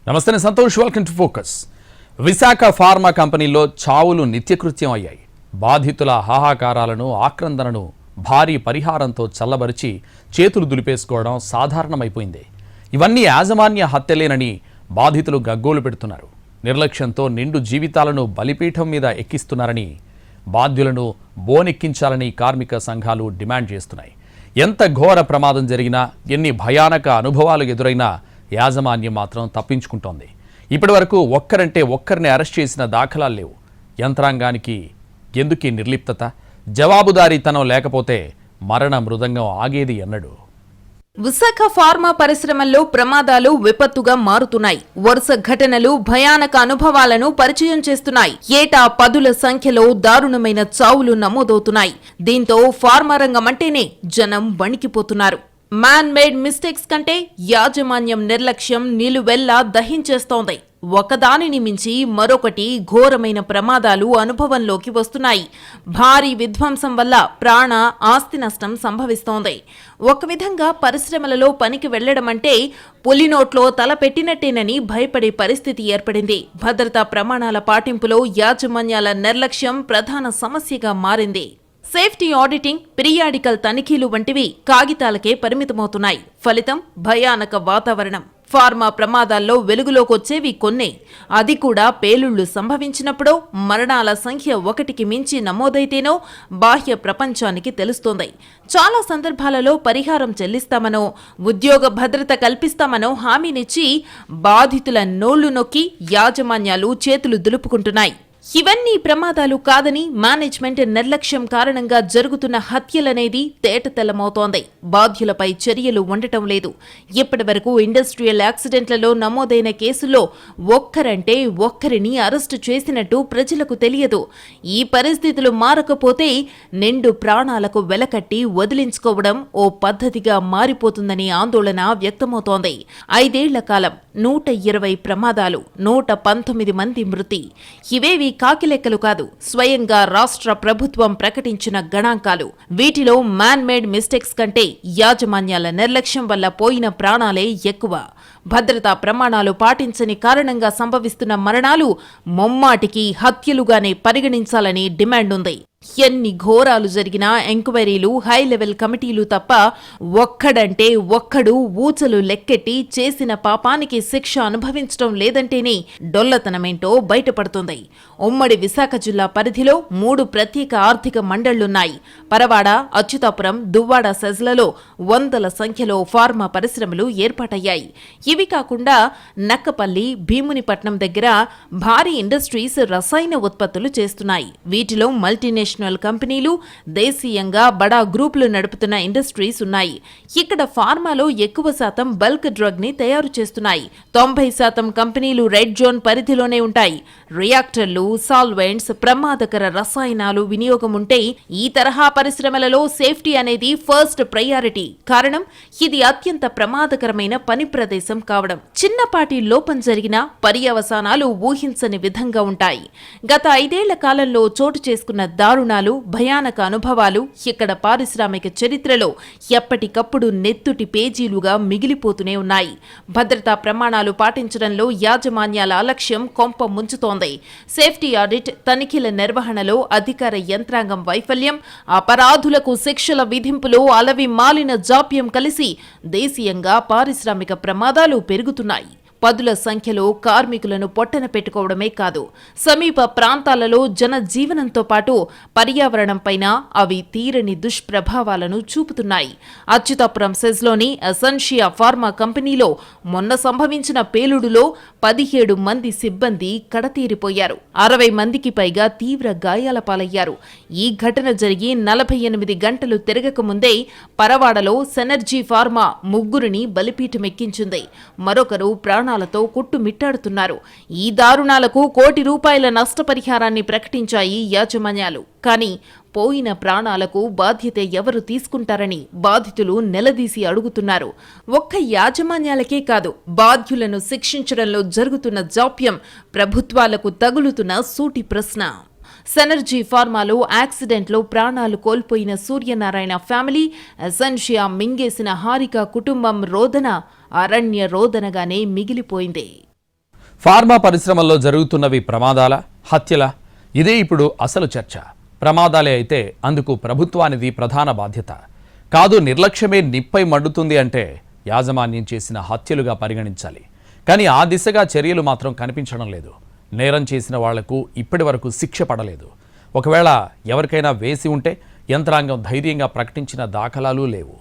నమస్తే Santosh, welcome to focus. Visakha pharma కంపెనీలో చావులు నిత్యకృత్యం అయ్యాయి. బాధితుల హాహాకారాలను, ఆక్రందనను భారీ పరిహారంతో చల్లబరిచి చేతులు దులిపేసుకోవడం సాధారణమైపోయింది. ఇవన్నీ యాజమాన్య హత్యలేనని బాధితులు గగ్గోలు పెడుతున్నారు. నిర్లక్ష్యంతో నిండు జీవితాలను బలిపీఠం మీద ఎక్కిస్తున్నారని, బాధ్యులను బోనెక్కించాలని కార్మిక సంఘాలు డిమాండ్ చేస్తున్నాయి. ఎంత ఘోర ప్రమాదం జరిగినా, ఎన్ని భయానక అనుభవాలు ఎదురైనా యాజమాన్యం మాత్రం తప్పించుకుంటోంది. ఇప్పటి వరకు ఒక్కరిని అరెస్ట్ చేసిన దాఖలాలు లేవు. యంత్రాంగానికి ఎందుకీ నిర్లిప్తత? జవాబుదారీతనం లేకపోతే మరణ మృదంగం ఆగేది ఎన్నడు? విశాఖ ఫార్మా పరిశ్రమల్లో ప్రమాదాలు విపత్తుగా మారుతున్నాయి. వరుస ఘటనలు భయానక అనుభవాలను పరిచయం చేస్తున్నాయి. ఏటా పదుల సంఖ్యలో దారుణమైన చావులు నమోదవుతున్నాయి. దీంతో ఫార్మా రంగం అంటేనే జనం వణికిపోతున్నారు. మ్యాన్ మేడ్ మిస్టేక్స్ కంటే యాజమాన్యం నిర్లక్ష్యం నిలువెల్లా దహించేస్తోంది. ఒకదానిని మించి మరొకటి ఘోరమైన ప్రమాదాలు అనుభవంలోకి వస్తున్నాయి. భారీ విధ్వంసం వల్ల ప్రాణ ఆస్తి నష్టం సంభవిస్తోంది. ఒక విధంగా పరిశ్రమలలో పనికి వెళ్లడమంటే పులినోట్లో తల పెట్టినట్టేనని భయపడే పరిస్థితి ఏర్పడింది. భద్రతా ప్రమాణాల పాటింపులో యాజమాన్యాల నిర్లక్ష్యం ప్రధాన సమస్యగా మారింది. సేఫ్టీ ఆడిటింగ్, పిరియాడికల్ తనిఖీలు వంటివి కాగితాలకే పరిమితమవుతున్నాయి. ఫలితం భయానక వాతావరణం. ఫార్మా ప్రమాదాల్లో వెలుగులోకొచ్చేవి కొన్నే. అది కూడా పేలుళ్లు సంభవించినప్పుడో, మరణాల సంఖ్య 1కి మించి నమోదైతేనో బాహ్య ప్రపంచానికి తెలుస్తోంది. చాలా సందర్భాలలో పరిహారం చెల్లిస్తామనో, ఉద్యోగ భద్రత కల్పిస్తామనో హామీనిచ్చి బాధితుల నోళ్లు నొక్కి యాజమాన్యాలు చేతులు దులుపుకుంటున్నాయి. ఇవన్నీ ప్రమాదాలు కాదని, మేనేజ్మెంట్ నిర్లక్ష్యం కారణంగా జరుగుతున్న హత్యలనేది తేటతెల్లమవుతోంది. బాధ్యులపై చర్యలు ఉండటం లేదు. ఇప్పటి వరకు ఇండస్ట్రియల్ యాక్సిడెంట్లలో నమోదైన కేసుల్లో ఒక్కరిని అరెస్టు చేసినట్టు ప్రజలకు తెలియదు. ఈ పరిస్థితులు మారకపోతే నిండు ప్రాణాలకు వెలకట్టి వదిలించుకోవడం ఓ పద్ధతిగా మారిపోతుందని ఆందోళన వ్యక్తమవుతోంది. 5 ఏళ్ల కాలం, 120 ప్రమాదాలు, 119 మంది మృతి. ఇవేవి కాకిలెక్కలు కాదు, స్వయంగా రాష్ట్ర ప్రభుత్వం ప్రకటించిన గణాంకాలు. వీటిలో మ్యాన్ మేడ్ మిస్టేక్స్ కంటే యాజమాన్యాల నిర్లక్ష్యం వల్ల పోయిన ప్రాణాలే ఎక్కువ. భద్రతా ప్రమాణాలు పాటించని కారణంగా సంభవిస్తున్న మరణాలు ముమ్మాటికి హత్యలుగానే పరిగణించాలని డిమాండ్ ఉంది. ఎన్ని ఘోరాలు జరిగినా ఎంక్వైరీలు, హై లెవెల్ కమిటీలు తప్ప ఒక్కడు ఊచలు లెక్కెట్టి చేసిన పాపానికి శిక్ష అనుభవించడం లేదంటేనే డొల్లతనమేంటో బయటపడుతుంది. ఉమ్మడి విశాఖ జిల్లా పరిధిలో 3 ప్రత్యేక ఆర్థిక మండళ్లున్నాయి. పరవాడ, అచ్యుతాపురం, దువ్వాడ సెజ్లలో వందల సంఖ్యలో ఫార్మా పరిశ్రమలు ఏర్పాటయ్యాయి. ఇవి కాకుండా నక్కపల్లి, భీమునిపట్నం దగ్గర భారీ ఇండస్ట్రీస్ రసాయన ఉత్పత్తులు చేస్తున్నాయి. వీటిలో మల్టీనేషనల్ కంపెనీలు, దేశీయంగా బడా గ్రూపులు నడుపుతున్న ఇండస్ట్రీస్ ఉన్నాయి. ఇక్కడ ఫార్మాలో ఎక్కువ శాతం బల్క్ డ్రగ్ ని తయారు చేస్తున్నాయి. 90% కంపెనీలు రెడ్ జోన్ పరిధిలోనే ఉంటాయి. రియాక్టర్లు, సాల్వెంట్స్, ప్రమాదకర రసాయనాలు వినియోగం ఉంటే ఈ తరహా పరిశ్రమలలో సేఫ్టీ అనేది ఫస్ట్ ప్రయారిటీ. కారణం, ఇది అత్యంత ప్రమాదకరమైన పని ప్రదేశం కావడం. చిన్నపాటి లోపం జరిగినా పర్యవసానాలు ఊహించని విధంగా ఉంటాయి. గత 5 ఏళ్ల కాలంలో చోటు చేసుకున్న దారుణాలు, భయానక అనుభవాలు ఇక్కడ పారిశ్రామిక చరిత్రలో ఎప్పటికప్పుడు నెత్తుటి పేజీలుగా మిగిలిపోతూనే ఉన్నాయి. భద్రతా ప్రమాణాలు పాటించడంలో యాజమాన్యాల అలక్ష్యం కొంప ముంచుతోంది. సేఫ్టీ ఆడిట్, తనిఖీల నిర్వహణలో అధికార యంత్రాంగం వైఫల్యం, అపరాధులకు శిక్షల విధింపులో అలవి మాలిన జాప్యం కలిసి దేశీయంగా పారిశ్రామిక ప్రమాదాలు పెరుగుతున్నాయి. పదుల సంఖ్యలో కార్మికులను పొట్టన పెట్టుకోవడమే కాదు, సమీప ప్రాంతాలలో జనజీవనంతో పాటు పర్యావరణంపైన అవి తీరని దుష్ప్రభావాలను చూపుతున్నాయి. అచ్యుతాపురం సెజ్లోని అసెన్షియా ఫార్మా కంపెనీలో మొన్న సంభవించిన పేలుడులో 17 మంది సిబ్బంది కడతీరిపోయారు. 60 మందికి పైగా తీవ్ర గాయాల పాలయ్యారు. ఈ ఘటన జరిగి 48 గంటలు తిరగక ముందే పరవాడలో సెనర్జీ ఫార్మా 3 బలిపీఠమెక్కించింది. మరొకరు ప్రాణాలతో కొట్టుమిట్టాడుతున్నారు. ఈ దారుణాలకు ₹1 కోటి నష్టపరిహారాన్ని ప్రకటించాయి యాజమాన్యాలు. కానీ పోయిన ప్రాణాలకు బాధ్యత ఎవరు తీసుకుంటారని బాధితులు నిలదీసి అడుగుతున్నారు. ఒక్క యాజమాన్యాలకే కాదు, బాధ్యులను శిక్షించడంలో జరుగుతున్న జాప్యం ప్రభుత్వాలకు తగులుతున్న సూటి ప్రశ్న. సెనర్జీ ఫార్మాలో యాక్సిడెంట్లో ప్రాణాలు కోల్పోయిన సూర్యనారాయణ ఫ్యామిలీ, అసెన్షియా మింగేసిన హారిక కుటుంబం రోదన అరణ్య రోదనగానే మిగిలిపోయింది. ఫార్మా పరిశ్రమల్లో జరుగుతున్నవి ప్రమాదాల, హత్యల? ఇదే ఇప్పుడు అసలు చర్చ. ప్రమాదాలే అయితే అందుకు ప్రభుత్వానిది ప్రధాన బాధ్యత కాదు. నిర్లక్ష్యమే నిప్పై మండుతుంది అంటే యాజమాన్యం చేసిన హత్యలుగా పరిగణించాలి. కానీ ఆ దిశగా చర్యలు మాత్రం కనిపించడం లేదు. నేరం చేసిన వాళ్లకు ఇప్పటి వరకు శిక్ష పడలేదు. ఒకవేళ ఎవరికైనా వేసి ఉంటే యంత్రాంగం ధైర్యంగా ప్రకటించిన దాఖలాలు లేవు.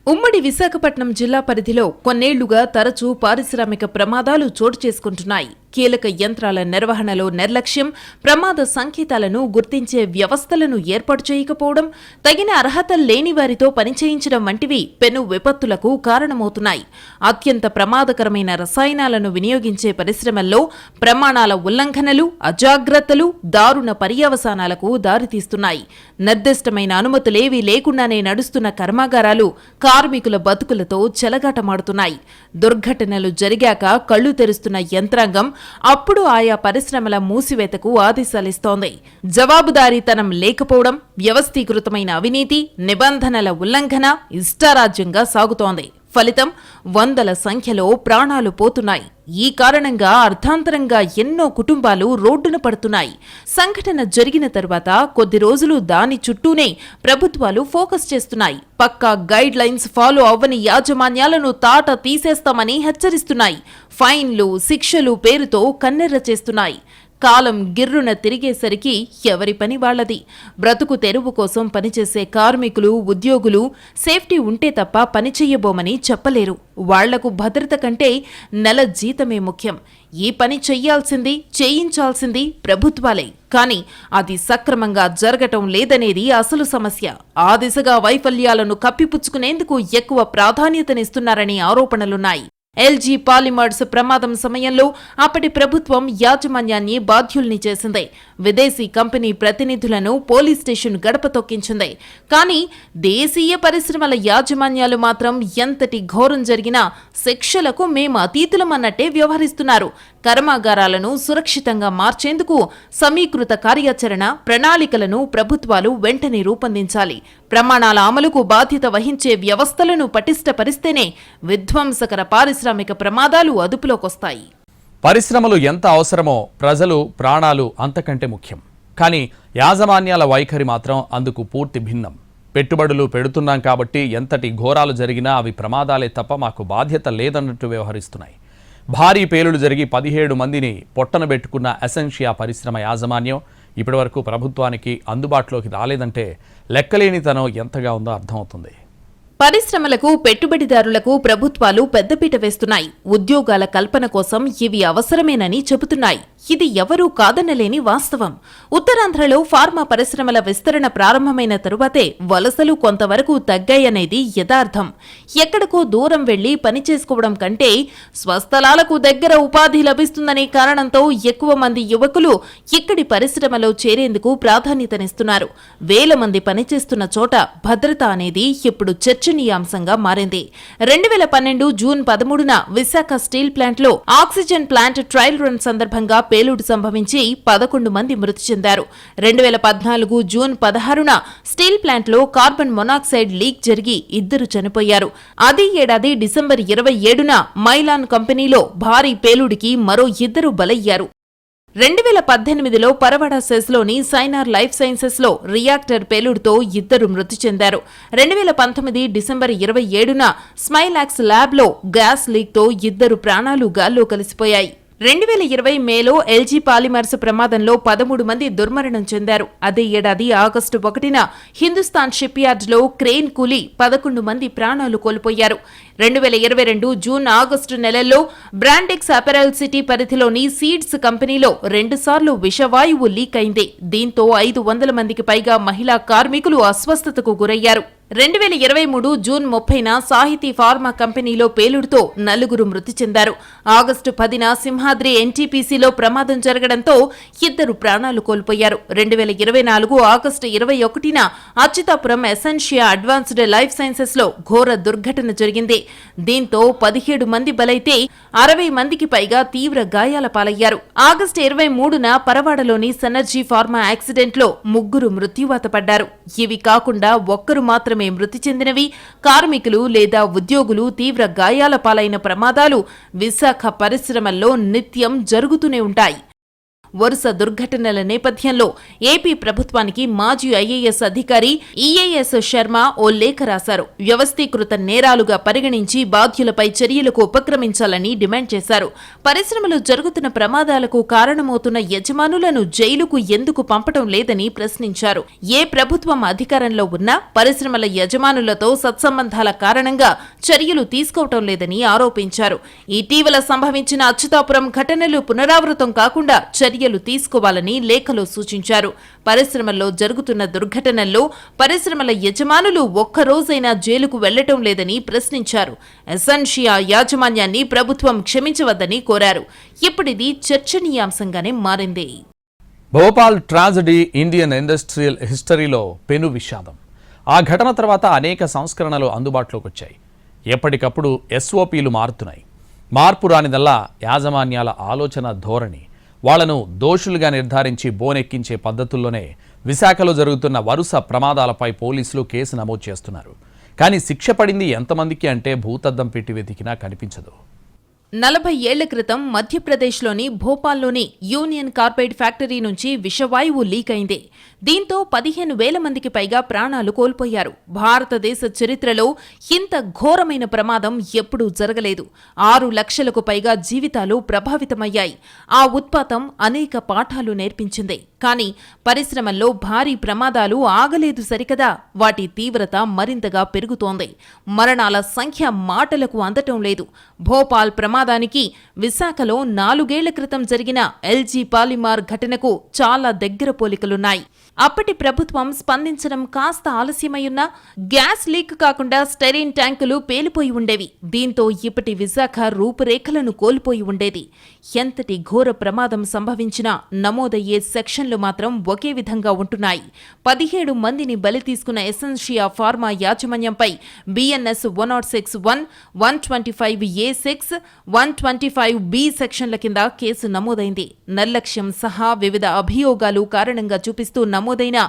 ఉమ్మడి విశాఖపట్నం జిల్లా పరిధిలో కొన్నేళ్లుగా తరచూ పారిశ్రామిక ప్రమాదాలు చోటు చేసుకుంటున్నాయి. కీలక యంత్రాల నిర్వహణలో నిర్లక్ష్యం, ప్రమాద సంకేతాలను గుర్తించే వ్యవస్థలను ఏర్పాటు చేయకపోవడం, తగిన అర్హత లేని వారితో పనిచేయించడం వంటివి పెను విపత్తులకు కారణమవుతున్నాయి. అత్యంత ప్రమాదకరమైన రసాయనాలను వినియోగించే పరిశ్రమల్లో ప్రమాణాల ఉల్లంఘనలు, అజాగ్రత్తలు దారుణ పర్యవసానాలకు దారితీస్తున్నాయి. నిర్దిష్టమైన అనుమతులేవీ లేకుండానే నడుస్తున్న కర్మాగారాలు కార్మికుల బతుకులతో చెలగాటమాడుతున్నాయి. దుర్ఘటనలు జరిగాక కళ్లు తెరుస్తున్న యంత్రాంగం అప్పుడు ఆయా పరిశ్రమల మూసివేతకు ఆదేశాలిస్తోంది. జవాబుదారీతనం లేకపోవడం, వ్యవస్థీకృతమైన అవినీతి, నిబంధనల ఉల్లంఘన ఇష్టారాజ్యంగా సాగుతోంది. ఫలితం వందల సంఖ్యలో ప్రాణాలు పోతున్నాయి. ఈ కారణంగా అర్ధాంతరంగా ఎన్నో కుటుంబాలు రోడ్డున పడుతున్నాయి. సంఘటన జరిగిన తరువాత కొద్ది రోజులు దాని చుట్టూనే ప్రభుత్వాలు ఫోకస్ చేస్తున్నాయి. పక్కా గైడ్ లైన్స్ ఫాలో అవ్వని యాజమాన్యాలను తాట తీసేస్తామని హెచ్చరిస్తున్నాయి. ఫైన్లు, శిక్షలు పేరుతో కన్నెర్ర చేస్తున్నాయి. కాలం గిర్రున తిరిగేసరికి ఎవరి పని వాళ్లది. బ్రతుకు తెరువు కోసం పనిచేసే కార్మికులు, ఉద్యోగులు సేఫ్టీ ఉంటే తప్ప పనిచెయ్యబోమని చెప్పలేరు. వాళ్లకు భద్రత కంటే నెల జీతమే ముఖ్యం. ఈ పని చెయ్యాల్సింది, చేయించాల్సింది ప్రభుత్వాలే. కానీ అది సక్రమంగా జరగటం లేదనేది అసలు సమస్య. ఆ దిశగా వైఫల్యాలను కప్పిపుచ్చుకునేందుకు ఎక్కువ ప్రాధాన్యతనిస్తున్నారని ఆరోపణలున్నాయి. ఎల్జీ పాలిమర్స్ ప్రమాదం సమయంలో అప్పటి ప్రభుత్వం యాజమాన్యాన్ని బాధ్యుల్ని చేసింది. విదేశీ కంపెనీ ప్రతినిధులను పోలీస్ స్టేషన్ గడప తొక్కించింది. కానీ దేశీయ పరిశ్రమల యాజమాన్యాలు మాత్రం ఎంతటి ఘోరం జరిగినా శిక్షలకు మేము అతీతులమన్నట్టే వ్యవహరిస్తున్నారు. కర్మాగారాలను సురక్షితంగా మార్చేందుకు సమీకృత కార్యాచరణ ప్రణాళికలను ప్రభుత్వాలు వెంటనే రూపొందించాలి. ప్రమాణాల అమలుకు బాధ్యత వహించే వ్యవస్థలను పటిష్టపరిస్తేనే విధ్వంసకర పారిశ్రామిక ప్రమాదాలు అదుపులోకొస్తాయి. పరిశ్రమలు ఎంత అవసరమో ప్రజలు ప్రాణాలు అంతకంటే ముఖ్యం. కానీ యాజమాన్యాల వైఖరి మాత్రం అందుకు పూర్తి భిన్నం. పెట్టుబడులు పెడుతున్నాం కాబట్టి ఎంతటి ఘోరాలు జరిగినా అవి ప్రమాదాలే తప్ప మాకు బాధ్యత లేదన్నట్టు వ్యవహరిస్తున్నాయి. భారీ పేలుడు జరిగి 17 మందిని పొట్టనబెట్టుకున్న ఎసెన్షియా పరిశ్రమ యాజమాన్యం ఇప్పటివరకు ప్రభుత్వానికి అందుబాటులోకి రాలేదంటే లెక్కలేనితనం ఎంతగా ఉందో అర్థమవుతుంది. పరిశ్రమలకు, పెట్టుబడిదారులకు ప్రభుత్వాలు పెద్దపీట వేస్తున్నాయి. ఉద్యోగాల కల్పన కోసం ఇవి అవసరమేనని చెబుతున్నాయి. ఇది ఎవరూ కాదనలేని వాస్తవం. ఉత్తరాంధ్రలో ఫార్మా పరిశ్రమల విస్తరణ ప్రారంభమైన తరువాతే వలసలు కొంతవరకు తగ్గాయనేది యథార్థం. ఎక్కడికో దూరం వెళ్లి పనిచేసుకోవడం కంటే స్వస్థలాలకు దగ్గర ఉపాధి లభిస్తుందనే కారణంతో ఎక్కువ మంది యువకులు ఇక్కడి పరిశ్రమలో చేరేందుకు ప్రాధాన్యతనిస్తున్నారు. వేల మంది పనిచేస్తున్న చోట భద్రత అనేది ఇప్పుడు చర్చనీయాంశంగా మారింది. 2012 జూన్ 13న విశాఖ స్టీల్ ప్లాంట్లో ఆక్సిజన్ ప్లాంట్ ట్రయల్ రన్ సందర్భంగా పేలుడు సంభవించి 11 మంది మృతి చెందారు. 2014 జూన్ 16న స్టీల్ ప్లాంట్లో కార్బన్ మొనాక్సైడ్ లీక్ జరిగి 2 చనిపోయారు. అదే ఏడాది డిసెంబర్ 27న మైలాన్ కంపెనీలో భారీ పేలుడికి మరో 2 బలయ్యారు. 2018లో పరవాడ సెస్లోని సైనార్ లైఫ్ సైన్సెస్లో రియాక్టర్ పేలుడుతో 2 మృతి చెందారు. 2019 డిసెంబర్ 27న స్మైలాక్స్ ల్యాబ్లో గ్యాస్ లీక్తో 2 ప్రాణాలు గాల్లో కలిసిపోయాయి. 2020 మేలో ఎల్జీ పాలిమర్స్ ప్రమాదంలో 13 మంది దుర్మరణం చెందారు. అదే ఏడాది ఆగస్టు 1న హిందుస్థాన్ షిప్ యార్డ్లో క్రేన్ కూలి 11 మంది ప్రాణాలు కోల్పోయారు. 2022 జూన్ ఆగస్టు నెలల్లో బ్రాండెక్స్ అపెరల్ సిటీ పరిధిలోని సీడ్స్ కంపెనీలో 2 సార్లు విషవాయువు లీక్ అయింది. దీంతో 500 మందికి పైగా మహిళా కార్మికులు అస్వస్థతకు గురయ్యారు. 2023 జూన్ 30న సాహితీ ఫార్మా కంపెనీలో పేలుడుతో 4 మృతి చెందారు. ఆగస్టు 10న సింహాద్రి ఎన్టీపీసీలో ప్రమాదం జరగడంతో 2 ప్రాణాలు కోల్పోయారు. 2024 ఆగస్టు 21న అచ్యుతాపురం ఎసెన్షియా అడ్వాన్స్డ్ లైఫ్ సైన్సెస్లో ఘోర దుర్ఘటన జరిగింది. దీంతో 17 మంది బలైతే 60 మందికి పైగా తీవ్ర గాయాల పాలయ్యారు. ఆగస్టు 23న పరవాడలోని సనర్జీ ఫార్మా యాక్సిడెంట్లో 3 మృత్యువాత పడ్డారు. ఇవి కాకుండా 1 మాత్రమే మాత్రమే మృతి చెందినవి, కార్మికులు లేదా ఉద్యోగులు తీవ్ర గాయాల పాలైన ప్రమాదాలు విశాఖ పరిశ్రమల్లో నిత్యం జరుగుతూనే ఉంటాయి. వరుస దుర్ఘటనల నేపథ్యంలో ఏపీ ప్రభుత్వానికి మాజీ ఐఏఎస్ అధికారి ఈఏఎస్ శర్మ ఓ లేఖ రాశారు. వ్యవస్థీకృత నేరాలుగా పరిగణించి బాధ్యులపై చర్యలకు ఉపక్రమించాలని డిమాండ్ చేశారు. పరిశ్రమలో జరుగుతున్న ప్రమాదాలకు కారణమవుతున్న యజమానులను జైలుకు ఎందుకు పంపడం లేదని ప్రశ్నించారు. ఏ ప్రభుత్వం అధికారంలో ఉన్నా పరిశ్రమల యజమానులతో సత్సంబంధాల కారణంగా చర్యలు తీసుకోవటం లేదని ఆరోపించారు. ఇటీవల సంభవించిన అచ్యుతాపురం ఘటనలు పునరావృతం కాకుండా చర్యలు తీసుకోవాలని లేఖలో సూచించారు. పరిశ్రమల్లో జరుగుతున్న దుర్ఘటనల్లో పరిశ్రమల యజమానులు ఒక్కరోజైనా జైలుకు వెళ్లటం లేదని ప్రశ్నించారు. ఎసెన్షియా యాజమాన్యాన్ని ప్రభుత్వం క్షమించవద్దని కోరారు. ఇప్పుడిది చర్చనీయాంశంగానే మారింది. భోపాల్ ట్రాజడీ ఇండియన్ ఇండస్ట్రియల్ హిస్టరీలో పెను విషాదం. ఆ ఘటన తర్వాత అనేక సంస్కరణలు అందుబాటులోకి వచ్చాయి. ఎప్పటికప్పుడు ఎస్ఓపీలు మారుతున్నాయి. మార్పు రానిదల్లా యాజమాన్యాల ఆలోచన ధోరణి. వాళ్లను దోషులుగా నిర్ధారించి బోనెక్కించే పద్ధతుల్లోనే విశాఖలో జరుగుతున్న వరుస ప్రమాదాలపై పోలీసులు కేసు నమోదు చేస్తున్నారు. కానీ శిక్ష పడింది ఎంతమందికి అంటే భూతద్దం పెట్టి వెతికినా కనిపించదు. 40 ఏళ్ల క్రితం మధ్యప్రదేశ్లోని భోపాల్లోని యూనియన్ కార్బైడ్ ఫ్యాక్టరీ నుంచి విషవాయువు లీక్ అయింది. దీంతో 15,000 మందికి పైగా ప్రాణాలు కోల్పోయారు. భారతదేశ చరిత్రలో ఇంత ఘోరమైన ప్రమాదం ఎప్పుడూ జరగలేదు. 6 లక్షలకు పైగా జీవితాలు ప్రభావితమయ్యాయి. ఆ ఉత్పాతం అనేక పాఠాలు నేర్పించింది. కానీ పరిశ్రమల్లో భారీ ప్రమాదాలు ఆగలేదు సరికదా, వాటి తీవ్రత మరింతగా పెరుగుతోంది. మరణాల సంఖ్య మాటలకు అందటం లేదు. భోపాల్ ప్రమాదానికి విశాఖలో 4 ఏళ్ల క్రితం జరిగిన ఎల్జీ పాలిమార్ ఘటనకు చాలా దగ్గర పోలికలున్నాయి. అప్పటి ప్రభుత్వం స్పందించడం కాస్త ఆలస్యమయ్యున్నా గ్యాస్ లీక్ కాకుండా స్టెరీన్ ట్యాంకులు పేలిపోయి ఉండేవి. దీంతో ఇప్పటి విశాఖ రూపురేఖలను కోల్పోయి ఉండేది. ఎంతటి ఘోర ప్రమాదం సంభవించినా నమోదయ్యే సెక్షన్లు మాత్రం ఒకే విధంగా ఉంటున్నాయి. 17 మందిని బలి తీసుకున్న ఎసెన్షియా ఫార్మా యాజమాన్యంపై బిఎన్ఎస్ 106(1), 125(a)(6), 125(b) సెక్షన్ల కింద కేసు నమోదైంది. నిర్లక్ష్యం సహా వివిధ అభియోగాలు కారణంగా చూపిస్తూ నమోదైన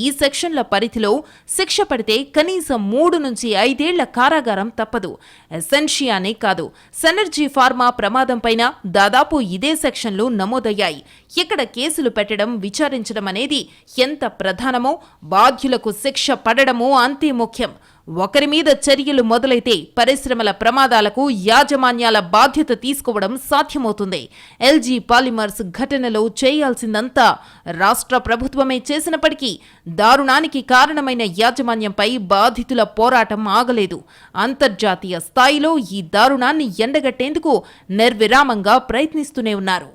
ఈ సెక్షన్ల పరిధిలో శిక్ష పడితే కనీసం 3 నుంచి 5 ఏళ్ల కారాగారం తప్పదు. ఎసెన్షియానే కాదు, సెనర్జీ ఫార్మా ప్రమాదంపైన దాదాపు ఇదే సెక్షన్లు నమోదయ్యాయి. ఇక్కడ కేసులు పెట్టడం, విచారించడం అనేది ఎంత ప్రధానమో బాధ్యులకు శిక్ష పడడమూ అంతే ముఖ్యం. ఒకరి మీద చర్యలు మొదలైతే పరిశ్రమల ప్రమాదాలకు యాజమాన్యాల బాధ్యత తీసుకోవడం సాధ్యమవుతుంది. ఎల్జీ పాలిమర్స్ ఘటనలో చేయాల్సిందంతా రాష్ట్ర ప్రభుత్వమే చేసినప్పటికీ దారుణానికి కారణమైన యాజమాన్యంపై బాధితుల పోరాటం ఆగలేదు. అంతర్జాతీయ స్థాయిలో ఈ దారుణాన్ని ఎండగట్టేందుకు నిర్విరామంగా ప్రయత్నిస్తూనే ఉన్నారు.